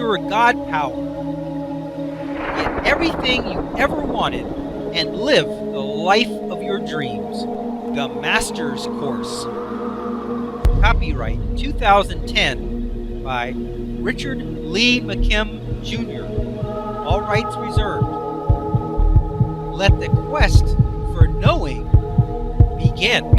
you're a god power. Get everything you ever wanted and live the life of your dreams. The Master's Course. Copyright 2010 by Richard Lee McKim Jr. All rights reserved. Let the quest for knowing begin.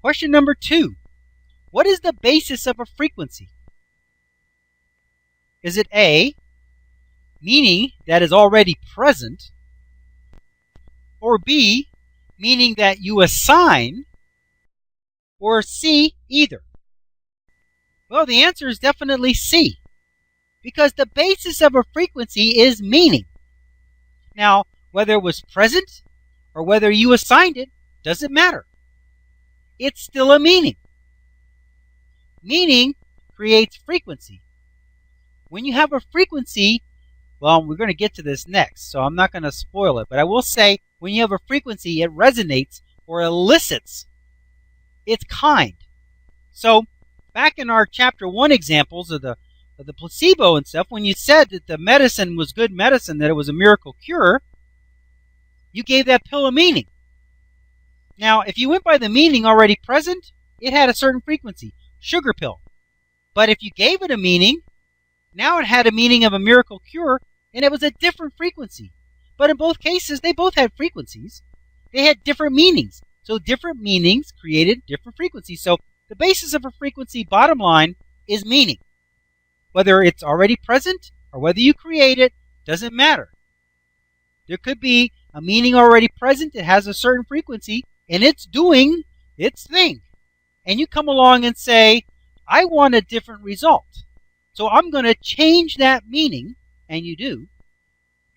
Question number 2. What is the basis of a frequency? Is it A, meaning that is already present, or B, meaning that you assign, or C, either? Well, the answer is definitely C, because the basis of a frequency is meaning. Now, whether it was present or whether you assigned it, doesn't matter. It's still a meaning. Meaning creates frequency. When you have a frequency, well, we're going to get to this next, so I'm not going to spoil it, but I will say when you have a frequency, it resonates or elicits its kind. So back in our chapter 1 examples of the placebo and stuff, when you said that the medicine was good medicine, that it was a miracle cure, you gave that pill a meaning. Now, if you went by the meaning already present, it had a certain frequency, sugar pill. But if you gave it a meaning, now it had a meaning of a miracle cure, and it was a different frequency. But in both cases, they both had frequencies. They had different meanings. So different meanings created different frequencies. So the basis of a frequency, bottom line, is meaning. Whether it's already present or whether you create it, doesn't matter. There could be a meaning already present that has a certain frequency, and it's doing its thing. And you come along and say, I want a different result. So I'm going to change that meaning, and you do.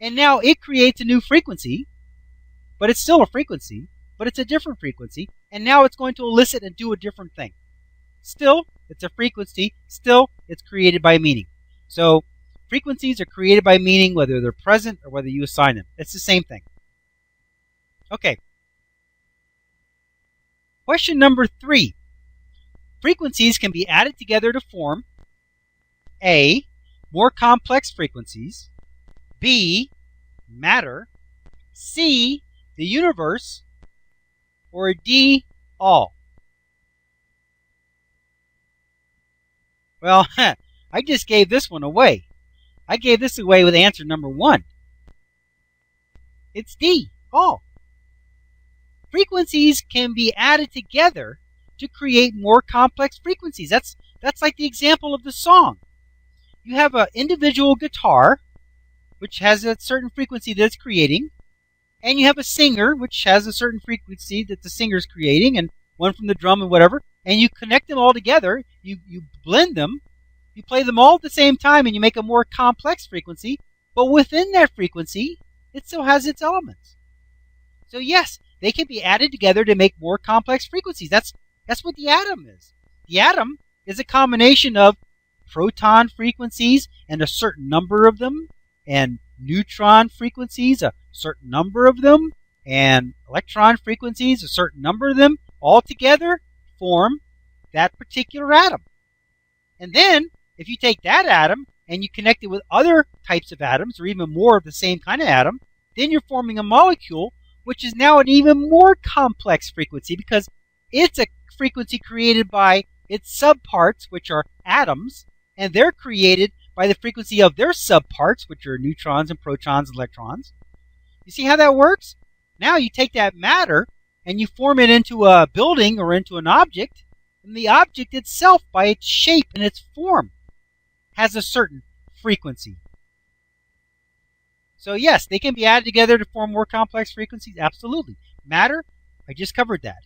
And now it creates a new frequency, but it's still a frequency, but it's a different frequency. And now it's going to elicit and do a different thing. Still, it's a frequency. Still, it's created by meaning. So frequencies are created by meaning, whether they're present or whether you assign them. It's the same thing. Okay. Question number 3. Frequencies can be added together to form A, more complex frequencies, B, matter, C, the universe, or D, all. Well, I just gave this one away. I gave this away with answer number 1. It's D, all. Frequencies can be added together to create more complex frequencies. That's like the example of the song. You have an individual guitar, which has a certain frequency that it's creating, and you have a singer, which has a certain frequency that the singer is creating, and one from the drum and whatever, and you connect them all together, you blend them, you play them all at the same time, and you make a more complex frequency, but within that frequency, it still has its elements. So yes, they can be added together to make more complex frequencies. That's what the atom is. The atom is a combination of proton frequencies and a certain number of them, and neutron frequencies, a certain number of them, and electron frequencies, a certain number of them, all together form that particular atom. And then, if you take that atom and you connect it with other types of atoms, or even more of the same kind of atom, then you're forming a molecule, which is now an even more complex frequency, because it's a frequency created by its subparts, which are atoms, and they're created by the frequency of their subparts, which are neutrons and protons and electrons. You see how that works? Now you take that matter and you form it into a building or into an object, and the object itself, by its shape and its form, has a certain frequency. So yes, they can be added together to form more complex frequencies. Absolutely. Matter, I just covered that.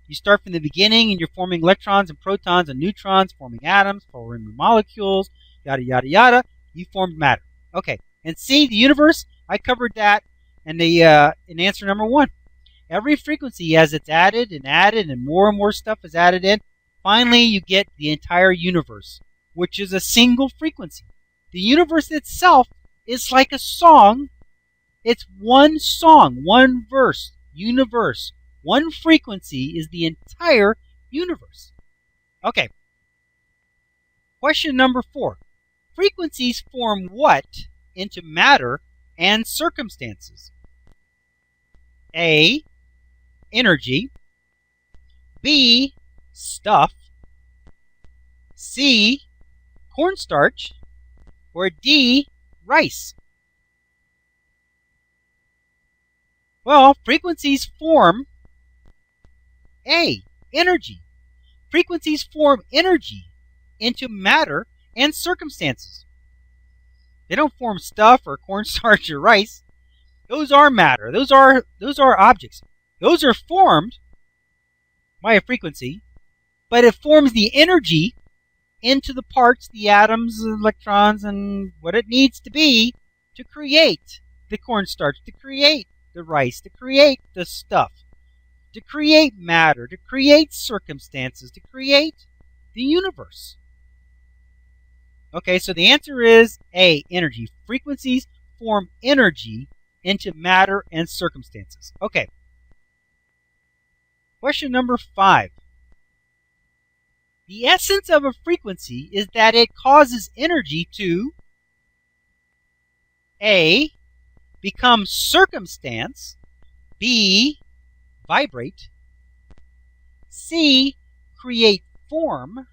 You start from the beginning and you're forming electrons and protons and neutrons, forming atoms, forming molecules, yada, yada, yada. You formed matter. Okay. And C, the universe, I covered that in answer number 1. Every frequency, as it's added and more stuff is added in, Finally, you get the entire universe, which is a single frequency. The universe itself is like a song. It's one song, one verse, universe. One frequency is the entire universe. Okay. Question number 4. Frequencies form what into matter and circumstances? A. Energy. B. Stuff. C. Cornstarch. Or D. Rice. Well, frequencies form A. Energy. Frequencies form energy into matter and circumstances. They don't form stuff or cornstarch or rice. Those are matter. Those are objects. Those are formed by a frequency, but it forms the energy into the parts, the atoms, electrons, and what it needs to be to create the cornstarch, to create the rice, to create the stuff, to create matter, to create circumstances, to create the universe. Okay, so the answer is A, energy. Frequencies form energy into matter and circumstances. Okay. Question number 5. The essence of a frequency is that it causes energy to A, become circumstance, B, vibrate, C, create form,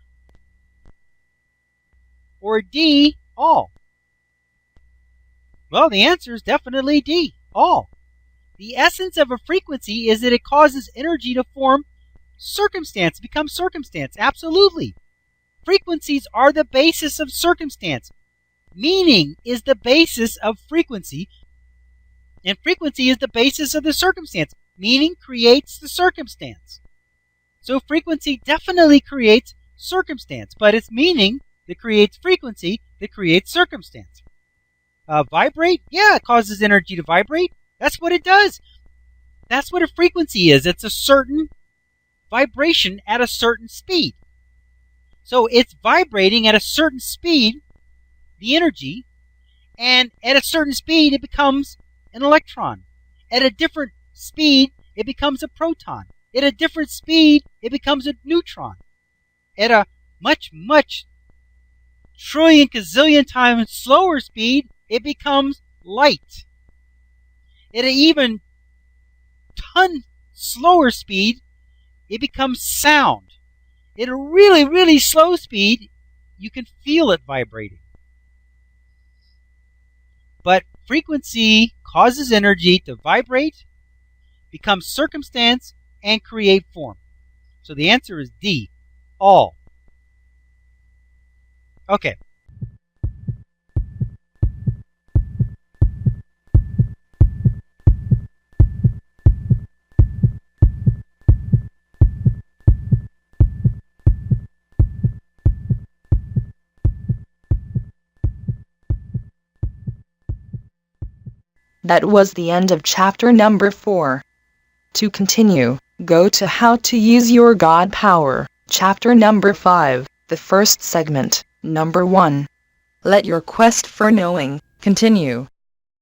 or D, all. Well, the answer is definitely D, all. The essence of a frequency is that it causes energy to form circumstance, become circumstance. Absolutely. Frequencies are the basis of circumstance. Meaning is the basis of frequency, and frequency is the basis of the circumstance. Meaning creates the circumstance. So frequency definitely creates circumstance, but it's meaning that creates frequency that creates circumstance. Vibrate? Yeah, it causes energy to vibrate. That's what it does. That's what a frequency is. It's a certain vibration at a certain speed. So it's vibrating at a certain speed, the energy, and at a certain speed it becomes an electron. At a different speed it becomes a proton. At a different speed it becomes a neutron. At a much, much trillion gazillion times slower speed it becomes light. At an even ton slower speed it becomes sound. At a really, really slow speed, you can feel it vibrating. But frequency causes energy to vibrate, become circumstance, and create form. So the answer is D, all. Okay. That was the end of chapter number 4. To continue, go to How to Use Your God Power, chapter number 5, the first segment, number 1. Let your quest for knowing continue.